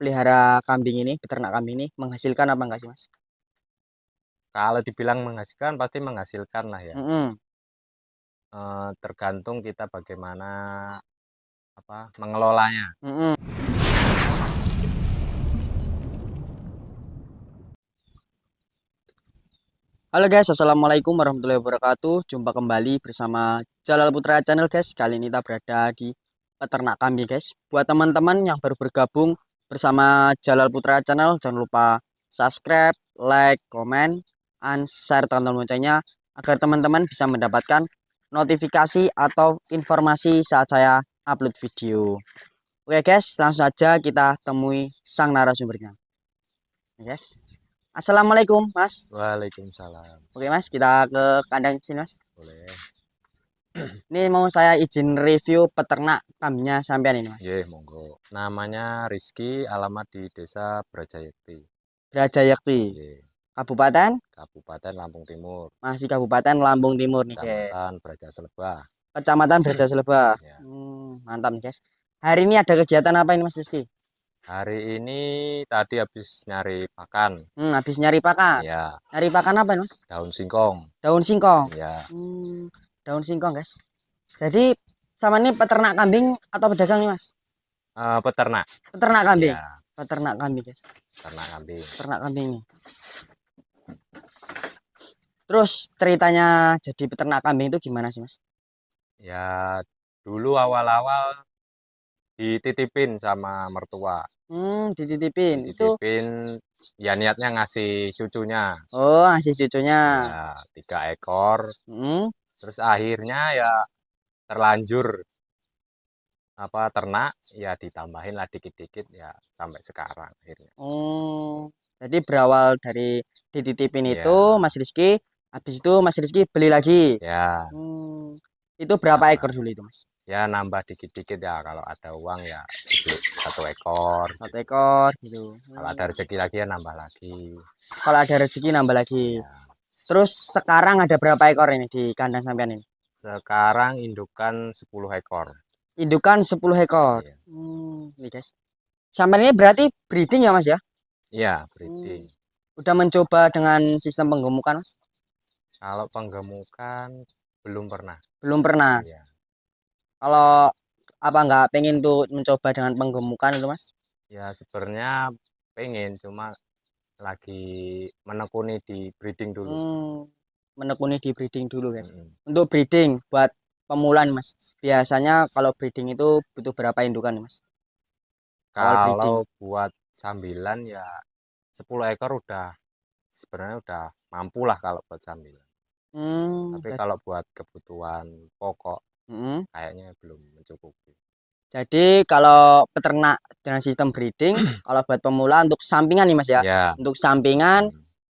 pelihara kambing ini, peternak kambing ini menghasilkan apa enggak sih, Mas? Kalau dibilang menghasilkan pasti menghasilkan lah ya. Mm-mm. Tergantung kita bagaimana mengelolanya. Mm-mm. Halo guys, assalamualaikum warahmatullahi wabarakatuh. Jumpa kembali bersama Jalal Putra Channel guys. Kali ini kita berada di peternak kambing guys. Buat teman-teman yang baru bergabung bersama Jalal Putra Channel, jangan lupa subscribe, like, comment, and share tombol loncengnya agar teman-teman bisa mendapatkan notifikasi atau informasi saat saya upload video. Oke guys, langsung saja kita temui sang narasumbernya. Oke, guys. Assalamualaikum Mas. Waalaikumsalam. Oke Mas, kita ke kandang sini Mas. Boleh. Ini mau saya izin review peternak kambingnya sampean ini Mas. Ye, monggo. Namanya Rizky, alamat di Desa Brajayekti. Brajayekti, Ye, Kabupaten Kabupaten Lampung Timur. masih Kabupaten Lampung Timur nih guys. Kecamatan Brajaselebah. Kecamatan Brajaselebah. Ya. Mantap nih guys. Hari ini ada kegiatan apa ini Mas Rizky? Hari ini tadi habis nyari pakan. Habis nyari pakan. Ya, Nyari pakan apa ini Mas? daun singkong. Daun singkong. Ya, Daun singkong guys. Jadi sama ini peternak kambing atau pedagang nih Mas? peternak. Peternak kambing. Ya, Peternak kambing guys. peternak kambing. Peternak kambing nih. Terus ceritanya jadi peternak kambing itu gimana sih Mas? Ya, dulu awal-awal dititipin sama mertua. Dititipin. Itu Dititipin, ya niatnya ngasih cucunya. oh, ngasih cucunya. Ya, 3 ekor. Hmm. Terus akhirnya ya terlanjur ternak, ya ditambahin lah dikit-dikit ya sampai sekarang akhirnya. Jadi berawal dari dititipin Ya, itu Mas Rizky, habis itu Mas Rizky beli lagi. ya, Itu berapa nambah. ekor dulu itu Mas? Ya nambah dikit-dikit ya, kalau ada uang ya beli 1 ekor. 1 ekor gitu. Kalau ada rezeki lagi ya nambah lagi. Kalau ada rezeki nambah lagi. Ya. Terus sekarang ada berapa ekor ini di kandang sampean ini? Sekarang indukan 10 ekor. Indukan 10 ekor. Iya. Ini guys. Sampean ini berarti breeding ya Mas ya? Iya, breeding. Udah mencoba dengan sistem penggemukan Mas? Kalau penggemukan belum pernah. Belum pernah. Iya. Kalau apa nggak pengen tuh mencoba dengan penggemukan itu Mas? Ya sebenarnya pengen, cuma lagi menekuni di breeding dulu. Menekuni di breeding dulu guys. Mm-mm. Untuk breeding buat pemula nih Mas. Biasanya kalau breeding itu butuh berapa indukan nih Mas? Awal breeding. Kalau buat sambilan ya 10 ekor sebenarnya udah mampu lah kalau buat sambilan. Tapi kalau buat kebutuhan pokok kayaknya belum mencukupi. Jadi kalau peternak dengan sistem breeding, kalau buat pemula untuk sampingan nih Mas ya. Ya. Untuk sampingan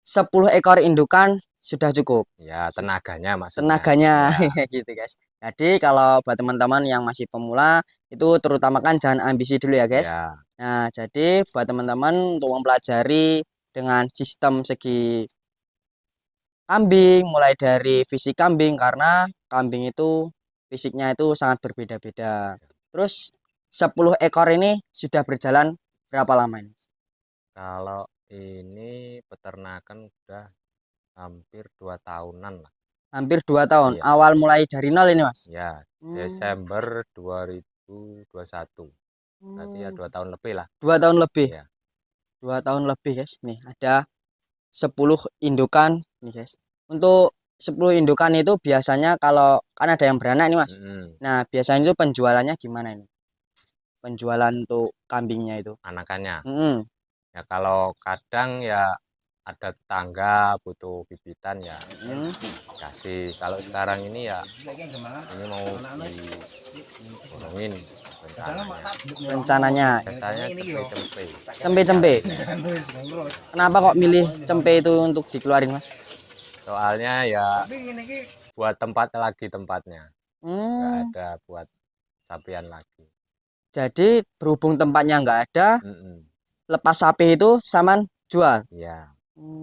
10 ekor indukan sudah cukup. Ya, tenaganya maksudnya. Tenaganya Ya. gitu guys. Jadi kalau buat teman-teman yang masih pemula itu terutamakan jangan ambisi dulu ya guys. Ya. Nah, jadi buat teman-teman untuk mempelajari dengan sistem segi kambing, mulai dari fisik kambing karena kambing itu fisiknya itu sangat berbeda-beda. Terus 10 ekor ini sudah berjalan berapa lama ini? Kalau ini peternakan udah hampir 2 tahunan lah. Hampir 2 tahun. Iya. Awal mulai dari nol ini Mas? Ya, Desember 2021. Berarti ya 2 tahun lebih lah. 2 tahun lebih. Iya. 2 tahun lebih guys. Nih ada 10 indukan nih guys. Untuk 10 indukan itu biasanya kalau kan ada yang beranak nih Mas. Nah, biasanya itu penjualannya gimana ini? Penjualan untuk kambingnya itu. Anakannya. Ya kalau kadang ya ada tetangga butuh bibitan ya kasih. Kalau sekarang ini ya ini mau diborongin rencananya. Biasanya cempe-cempe. Cempe-cempe. Kenapa kok milih cempe itu untuk dikeluarin Mas? Soalnya ya buat tempatnya. Nggak ada buat sapian lagi. Jadi berhubung tempatnya nggak ada, lepas sapi itu saman jual. Iya.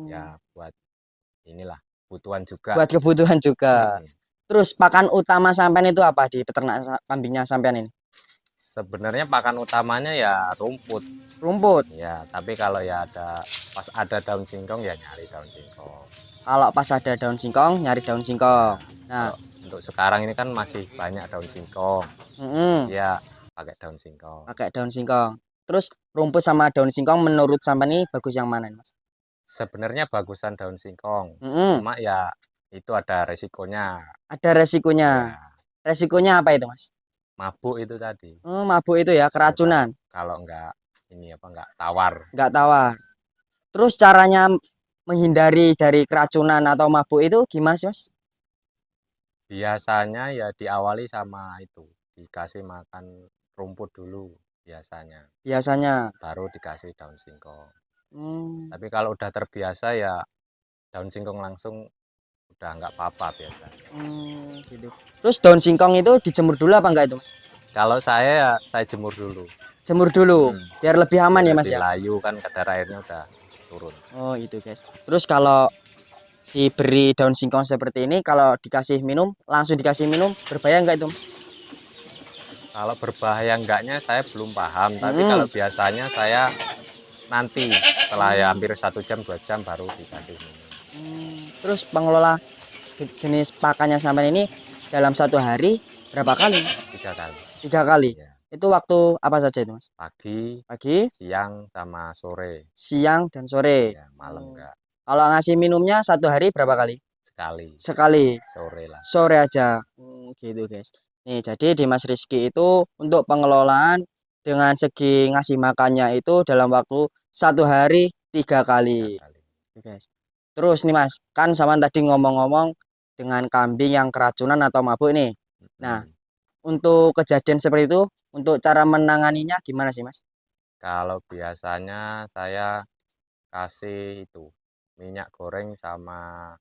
Ya buat inilah kebutuhan juga. Buat kebutuhan juga. Terus pakan utama sampean itu apa di peternak kambingnya sampean ini? Sebenarnya pakan utamanya ya rumput. Rumput. Ya, tapi kalau ya pas ada daun singkong ya nyari daun singkong. Kalau pas ada daun singkong, nyari daun Ya, singkong. Nah, kalau untuk sekarang ini kan masih banyak daun singkong. Ya, pakai daun singkong. pakai daun singkong. Terus rumput sama daun singkong menurut sampean ini bagus yang mana, Mas? Sebenarnya bagusan daun singkong. Mm-mm. Cuma ya itu ada resikonya. Ada resikonya. Ya, Resikonya apa itu, Mas? mabuk itu tadi. Mabuk itu ya, Ya, keracunan. kalau enggak ini apa enggak tawar. Nggak tawar. Terus caranya menghindari dari keracunan atau mabuk itu gimana sih, Mas? Biasanya ya diawali sama itu, dikasih makan rumput dulu biasanya. Biasanya. Baru dikasih daun singkong. Hmm, Tapi kalau udah terbiasa ya daun singkong langsung udah nggak apa-apa biasa. gitu. Terus daun singkong itu dijemur dulu apa enggak itu, Mas? Kalau saya ya saya jemur dulu. Jemur dulu, biar lebih aman Biar ya, Mas lebih ya. layu kan kadar airnya udah turun. Oh, itu, guys. Terus kalau diberi daun singkong seperti ini, kalau dikasih minum, langsung dikasih minum, berbahaya enggak itu, Mas? Kalau berbahaya enggaknya saya belum paham, tapi kalau Mm-mm. biasanya saya nanti setelah ya hampir 1 jam 2 jam baru dikasih minum. Terus pengelola jenis pakannya sampai ini dalam satu hari berapa kali? 3 kali. 3 kali. Ya. Itu waktu apa saja itu, Mas? Pagi, Pagi, siang, sama sore. siang, dan sore. Ya, malam enggak. Kalau ngasih minumnya satu hari berapa kali? Sekali. Sekali. Sore lah. Sore aja. Gitu, guys. Nih, jadi di Mas Rizky itu untuk pengelolaan dengan segi ngasih makannya itu dalam waktu satu hari 3 kali. 3 kali. Oke, guys. Terus nih, Mas, kan sama tadi ngomong-ngomong dengan kambing yang keracunan atau mabuk nih. Nah, untuk kejadian seperti itu, untuk cara menanganinya gimana sih, Mas? Kalau biasanya saya kasih itu minyak goreng sama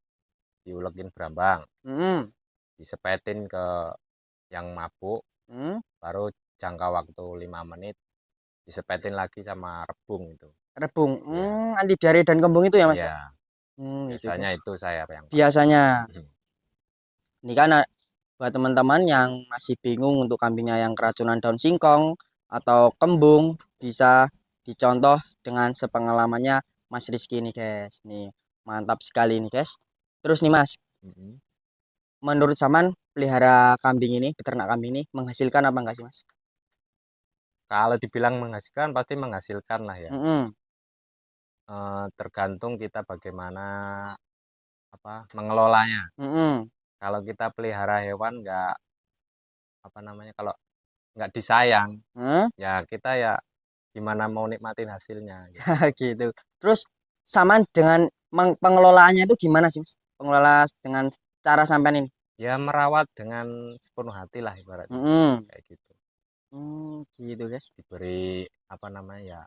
diulekin berambang, Hmm. disepetin ke yang mabuk, Hmm. baru jangka waktu 5 menit disepetin lagi sama rebung itu. Rebung. Ya, Anti diare dan kembung itu ya, Mas ya? iya, Itu, biasanya guys. itu saya yang pakai. Biasanya. Ini kan buat teman-teman yang masih bingung untuk kambingnya yang keracunan daun singkong atau kembung, bisa dicontoh dengan sepengalamannya Mas Rizky nih, guys. Nih, mantap sekali nih, guys. Terus nih, Mas, menurut Saman pelihara kambing ini, peternak kambing ini menghasilkan apa enggak sih, Mas? Kalau dibilang menghasilkan pasti menghasilkan lah ya. Mm-mm. Tergantung kita bagaimana apa mengelolanya. Mm-mm. Kalau kita pelihara hewan nggak apa namanya kalau nggak disayang Mm. ya kita ya gimana mau nikmatin hasilnya gitu. Gitu. Terus Saman dengan pengelolaannya itu gimana sih, Mas? Pengelola dengan cara sampean ini? Ya merawat dengan sepenuh hati lah ibaratnya Mm-mm. kayak gitu. Gitu, guys. Diberi apa namanya ya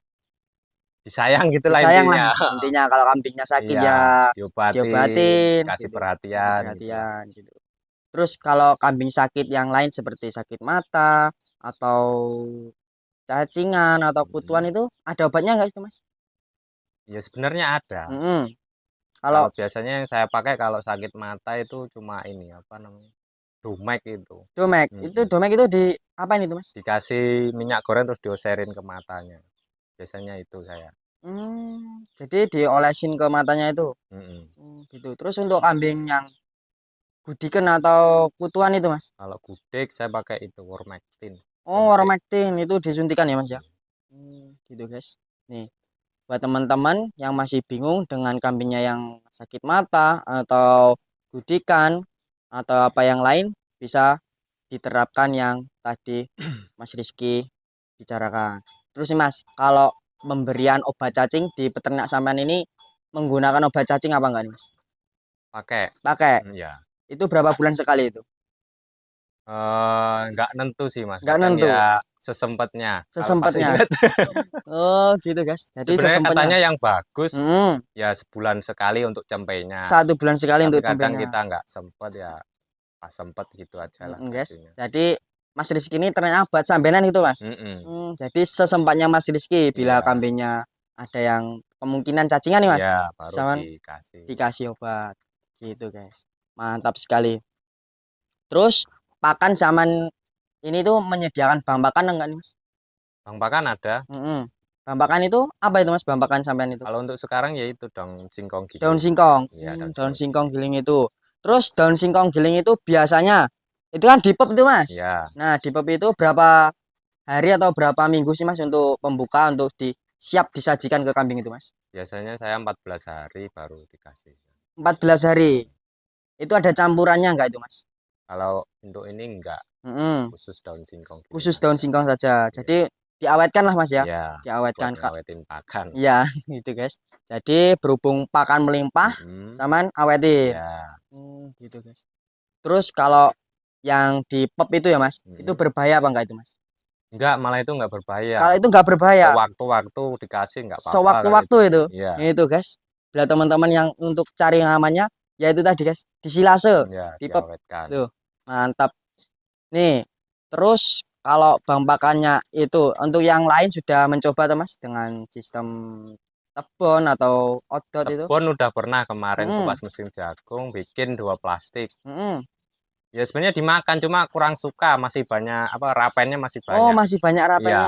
disayang gitulah Disayang lah intinya. intinya, kalau kambingnya sakit Iya, ya diobatin, diobatin dikasih gitu, kasih perhatian gitu. perhatian gitu. Terus kalau kambing sakit yang lain seperti sakit mata atau cacingan atau kutuan Mm-mm. itu ada obatnya nggak itu, Mas? Ya sebenarnya ada. Kalau Kalau biasanya yang saya pakai kalau sakit mata itu cuma ini apa namanya Dumek itu. domek itu, Mm-mm. domek itu di apa ini tuh, Mas? Dikasih minyak goreng terus dioserin ke matanya. Biasanya itu saya. Jadi diolesin ke matanya itu. Mm-mm. Gitu. Terus untuk kambing yang gudiken atau kutuan itu, Mas? Kalau gudeg saya pakai itu Wormectin Oh, suntik. Ivermectin itu disuntikan ya, Mas ya? Mm. Gitu, guys. Nih, buat teman-teman yang masih bingung dengan kambingnya yang sakit mata atau gudikan atau apa yang lain, bisa diterapkan yang tadi Mas Rizky bicarakan. Terus nih, Mas, kalau pemberian obat cacing di peternak sampean ini menggunakan obat cacing apa enggak nih, Mas? Pakai. Pakai. Ya. Itu berapa bulan sekali itu? Nggak nentu sih Mas. Enggak Kadang nentu. ya sesempatnya. Kalau pas Sesempatnya. ingat. Oh, gitu, guys. Jadi Sebenarnya sesempatnya. katanya yang bagus Hmm, ya sebulan sekali untuk cempenya. 1 bulan sekali Tapi untuk kadang cempenya. kita nggak sempet ya pas sempet gitu aja lah Guys. kasihnya. Jadi Mas Rizky ini ternyata buat sambenan gitu, Mas. Mm-mm. Jadi sesempatnya Mas Rizky bila Iya, kambingnya ada yang kemungkinan cacingan nih, Mas. iya baru Sama dikasih. dikasih obat. Gitu, guys. Mantap sekali. Terus pakan zaman ini tuh menyediakan bahan pakan enggak nih, Mas? Bang pakan ada, Mm-mm. Bambakan itu apa itu Mas? Bambakan sampean itu? Kalau untuk sekarang ya itu daun singkong Daun giling. singkong. Iya, daun Daun singkong singkong giling. giling itu. Terus daun singkong giling itu biasanya itu kan dipep itu Mas. Iya, Nah, dipep itu berapa hari atau berapa minggu sih Mas untuk pembuka untuk siap disajikan ke kambing itu Mas? biasanya saya 14 hari baru dikasih. 14 hari. Itu ada campurannya enggak itu Mas? Kalau untuk ini enggak, Mm-mm. khusus daun singkong giling Khusus daun aja. singkong saja. Iya, Jadi diawetkan lah Mas ya. iya, buat Diawetkan Kak. ngawetin pakan. Iya, gitu guys. Jadi berhubung pakan melimpah, Mm-mm. saman awetin. Ya, Gitu guys. Terus kalau yang di pop itu ya Mas, itu mm-mm. berbahaya apa enggak itu Mas? Enggak, malah itu enggak berbahaya. Kalau itu enggak berbahaya, Sewaktu-waktu dikasih enggak apa-apa kalau sewaktu-waktu itu. itu. Iya, Itu guys. Bila teman-teman yang untuk cari yang amannya, ya itu tadi guys, disilase, iya, di pop. diawetkan. Tuh, mantap. Nih, terus kalau bang pakannya itu untuk yang lain sudah mencoba tuh Mas dengan sistem tebon atau odot itu? Tebon udah pernah kemarin tuh Mm-mm, pas musim jagung bikin 2 plastik. mm-mm. Ya sebenarnya dimakan cuma kurang suka, masih banyak apa rapennya masih Oh, banyak. masih banyak Iya, rapelnya.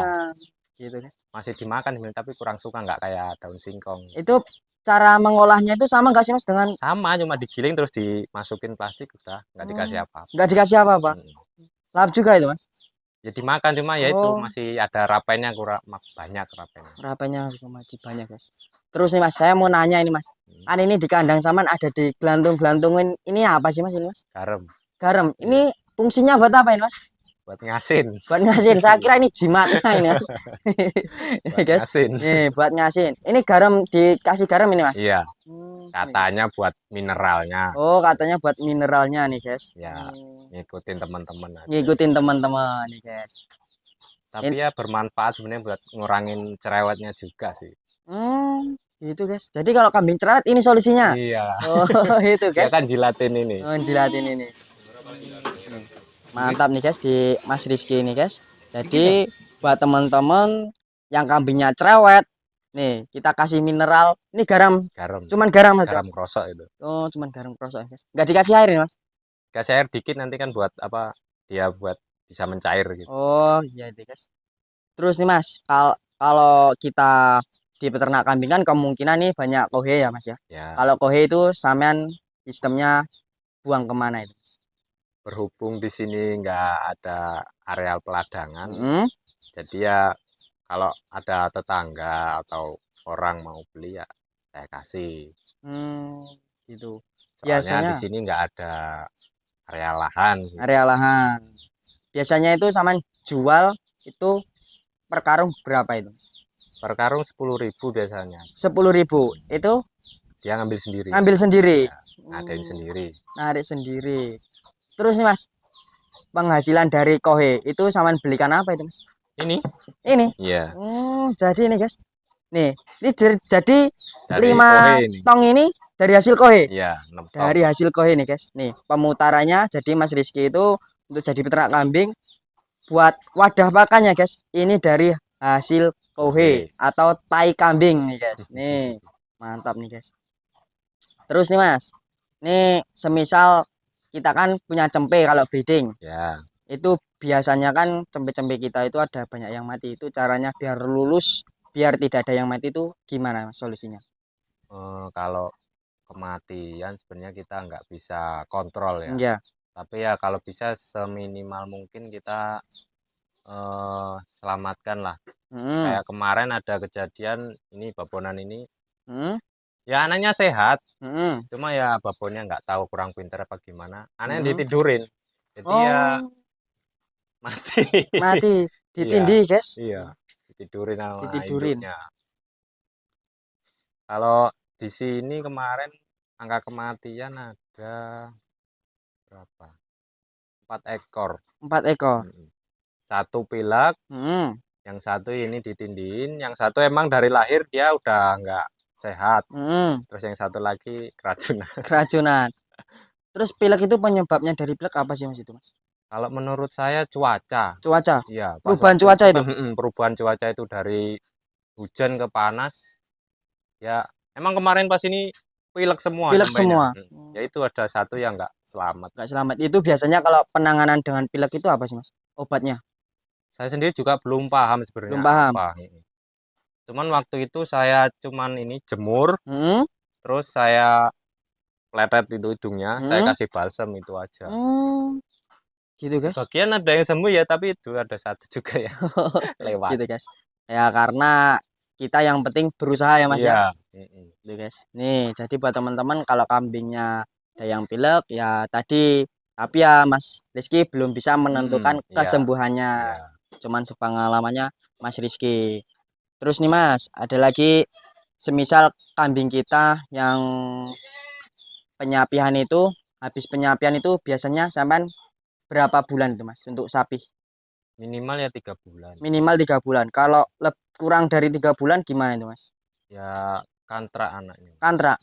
Gitu guys. masih dimakan sebenarnya tapi kurang suka nggak kayak daun singkong. Itu cara mengolahnya itu sama nggak sih Mas dengan Sama cuma digiling terus dimasukin plastik udah nggak dikasih apa-apa. nggak dikasih apa-apa? Mm. Lap juga itu Mas? Ya dimakan cuma ya itu Oh, masih ada rapennya kurang banyak rapennya. rapelnya masih banyak guys. Terus nih Mas, saya mau nanya ini Mas. Hmm. Kan ini di kandang saman ada di gelantung-gelantungin ini apa sih Mas ini Mas? Garam. Garam. Iya, Ini fungsinya buat apa ini Mas? buat ngasin. Buat ngasin. Saya kira ini jimatnya ini Mas. Ini Buat guys. ngasin. Nih buat ngasin. Ini garam dikasih garam ini Mas. Iya, Ini, guys. katanya buat mineralnya. Oh, katanya buat mineralnya nih guys. Ya, ngikutin teman-teman aja. Ngikutin teman-teman nih guys. Tapi ya bermanfaat sebenarnya buat ngurangin cerewetnya juga sih. Gitu guys. Jadi kalau kambing cerewet ini solusinya. Iya, Oh, itu dia guys. kan jilatin ini. Oh, jilatin ini. Nih, mantap nih guys di Mas Rizky ini guys. Jadi buat teman-teman yang kambingnya cerewet, nih kita kasih mineral. Ini garam, Garam, cuman garam aja. garam krosok itu. Oh, cuman garam krosok guys. Nggak dikasih air ini Mas. Kasih air dikit nanti kan buat apa? Dia buat bisa mencair gitu. Oh, iya itu guys. Terus nih Mas, kalau kita di peternak kambing kan kemungkinan nih banyak kohe ya Mas ya. Ya, Kalau kohe itu sampean sistemnya buang kemana itu? berhubung di sini nggak ada areal peladangan, Mm-mm. jadi ya kalau ada tetangga atau orang mau beli ya saya kasih. Gitu. Soalnya di Biasanya sini nggak ada area lahan gitu. area lahan. Biasanya itu sama jual itu per karung berapa itu? Per karung 10.000 biasanya. 10.000. Itu Dia ngambil sendiri. ngambil sendiri. Ya, ngadain sendiri. Narik sendiri. Terus nih Mas, penghasilan dari kohe itu sama belikan apa itu Mas? Ini? Ini. Iya. Jadi ini guys. Nih, ini jadi Dari 5 kohe ini. tong ini dari hasil kohe. Iya, 6 tong. Dari hasil kohe nih guys. Nih, pemutarannya jadi Mas Rizky itu untuk jadi peternak kambing buat wadah pakannya guys. Ini dari hasil kohe atau tai kambing nih guys. Nih, mantap nih guys. Terus nih Mas. Nih, semisal kita kan punya cempe kalau breeding. Ya. Itu biasanya kan cempe-cempe kita itu ada banyak yang mati. Itu caranya biar lulus, biar tidak ada yang mati itu gimana Mas, solusinya? Kalau kematian sebenarnya kita nggak bisa kontrol ya. Iya. Tapi ya kalau bisa seminimal mungkin kita selamatkan lah. Kayak kemarin ada kejadian ini babonan ini. Ya anaknya sehat, cuma ya babonnya nggak tahu kurang pintar apa gimana. Anaknya ditidurin, jadi ya mati. Mati, Iya, ditindih guys. iya, ditidurin sama Ditidurin. induknya. Kalau di sini kemarin angka kematian ada berapa? 4 ekor. 4 ekor. Satu pilek, yang satu ini ditindihin, yang satu emang dari lahir dia udah nggak sehat. Terus yang satu lagi keracunan. Keracunan. Terus pilek itu penyebabnya dari pilek apa sih Mas itu Mas? Kalau menurut saya cuaca. Cuaca. Iya, Perubahan cuaca itu. Perubahan cuaca itu dari hujan ke panas. Ya, emang kemarin pas ini pilek semua. Pilek semua. Ya itu ada satu yang nggak selamat. Nggak selamat. Itu biasanya kalau penanganan dengan pilek itu apa sih Mas? Obatnya? Saya sendiri juga belum paham sebenarnya Belum paham. apa. Cuman waktu itu saya cuman ini jemur, terus saya letet itu hidungnya, saya kasih balsam itu aja. Gitu guys. Sebagian ada yang sembuh ya, tapi itu ada satu juga ya lewat. Gitu guys. Ya karena kita yang penting berusaha ya Mas ya. Gitu guys. Nih, jadi buat teman-teman kalau kambingnya ada yang pilek ya tadi, tapi ya Mas Rizky belum bisa menentukan kesembuhannya. Cuman sepengalamannya Mas Rizky. Terus nih Mas, ada lagi semisal kambing kita yang penyapian itu, habis penyapian itu biasanya sampai berapa bulan itu Mas untuk sapi? Minimal ya 3 bulan. Minimal 3 bulan. Kalau kurang dari 3 bulan gimana itu Mas? Ya kantra anaknya. Kantra.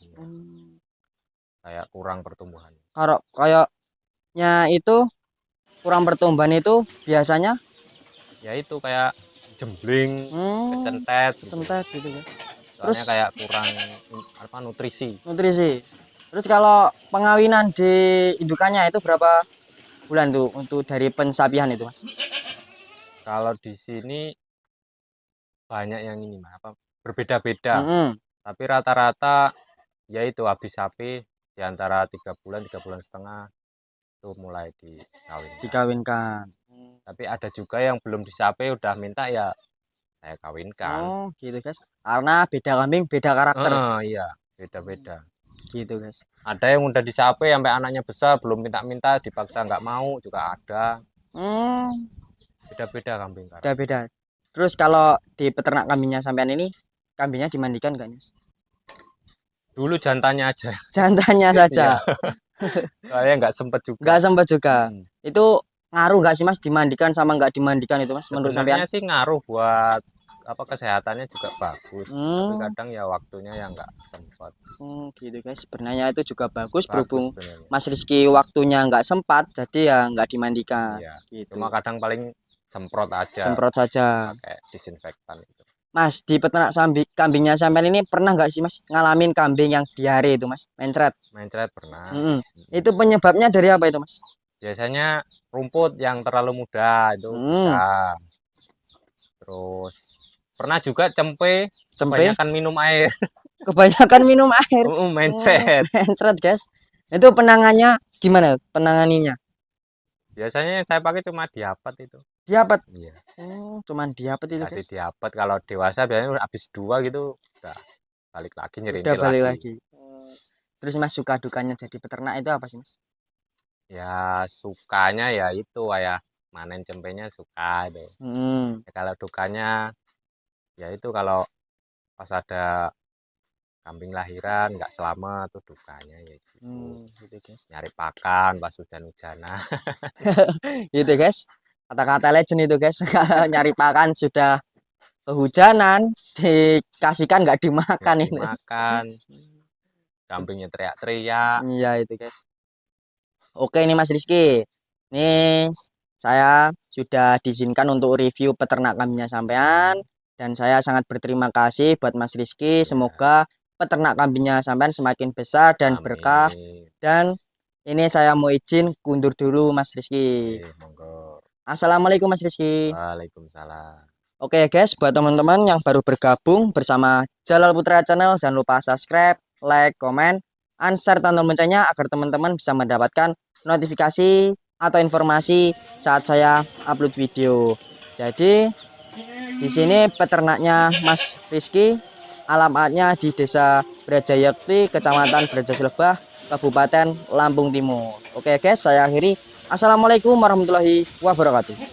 Kayak kurang pertumbuhan. Kalau kayaknya itu kurang pertumbuhan itu biasanya ya itu kayak jembling, kecentet gitu guys. Terus kayak kurang apa nutrisi. Terus kalau pengawinan di indukannya itu berapa bulan tuh untuk dari pensapian itu Mas? Kalau di sini banyak yang ini apa berbeda-beda. Tapi rata-rata ya itu habis sapi di antara 3 bulan 3,5 bulan itu mulai dikawinkan. Tapi ada juga yang belum disapi udah minta ya saya kawinkan. Oh gitu guys, karena beda kambing beda karakter. Iya beda-beda gitu guys. Ada yang udah disapi sampai anaknya besar belum minta-minta, dipaksa nggak mau juga ada. Beda-beda kambing kan. Beda-beda. Terus kalau di peternak kambingnya sampean ini, kambingnya dimandikan nggak Mas? Dulu jantannya aja. Jantannya saja. Saya nggak sempet juga. Nggak sempet juga. Itu ngaruh nggak sih Mas dimandikan sama nggak dimandikan itu Mas? Menurut sampean? Sebenarnya sih ngaruh buat apa kesehatannya juga bagus. Tapi kadang ya waktunya yang nggak sempat. Gitu guys. Sebenarnya itu juga bagus berhubung sebenarnya. Mas Rizky waktunya nggak sempat, jadi ya nggak dimandikan. Iya. Gitu. Cuma kadang paling semprot aja. Semprot saja. Pakai disinfektan itu. Mas, di peternak kambingnya sampean ini pernah nggak sih Mas ngalamin kambing yang diare itu Mas? Mencret. Mencret pernah. Itu penyebabnya dari apa itu Mas? Biasanya rumput yang terlalu muda itu bisa. Terus pernah juga cempe. Kebanyakan minum air. Kebanyakan minum air. Mencret. Mencret guys. Itu penangannya gimana? Penanganinya? Biasanya yang saya pakai cuma diapet itu. Diapet? Iya. Cuman diapet itu guys. Kasih diapet, kalau dewasa biasanya habis 2 gitu udah balik lagi nyerintil udah balik lagi. Terus Mas suka dukanya jadi peternak itu apa sih Mas? Ya sukanya ya itu ya manen cempenya suka itu. Ya, kalau dukanya ya itu kalau pas ada kambing lahiran nggak selamat tuh dukanya ya gitu guys. Nyari pakan pas hujan-hujanan. Gitu guys, kata-kata legend itu guys. Nyari pakan sudah kehujanan, dikasihkan nggak dimakan ini. Dimakan. Kambingnya teriak-teriak. Iya itu guys. Oke ini Mas Rizky, nih saya sudah diizinkan untuk review peternak kambingnya sampean, dan saya sangat berterima kasih buat Mas Rizky. Semoga peternak kambingnya sampean semakin besar dan berkah. Dan ini saya mau izin kundur dulu Mas Rizky. Assalamualaikum Mas Rizky. Waalaikumsalam. Oke guys, buat teman-teman yang baru bergabung bersama Jalal Putra Channel, jangan lupa subscribe, like, komen, share tombol loncengnya agar teman-teman bisa mendapatkan notifikasi atau informasi saat saya upload video. Jadi di sini peternaknya Mas Rizky, alamatnya di Desa Brajayakti, Kecamatan Brajaselebah, Kabupaten Lampung Timur. Oke guys, saya akhiri. Assalamualaikum warahmatullahi wabarakatuh.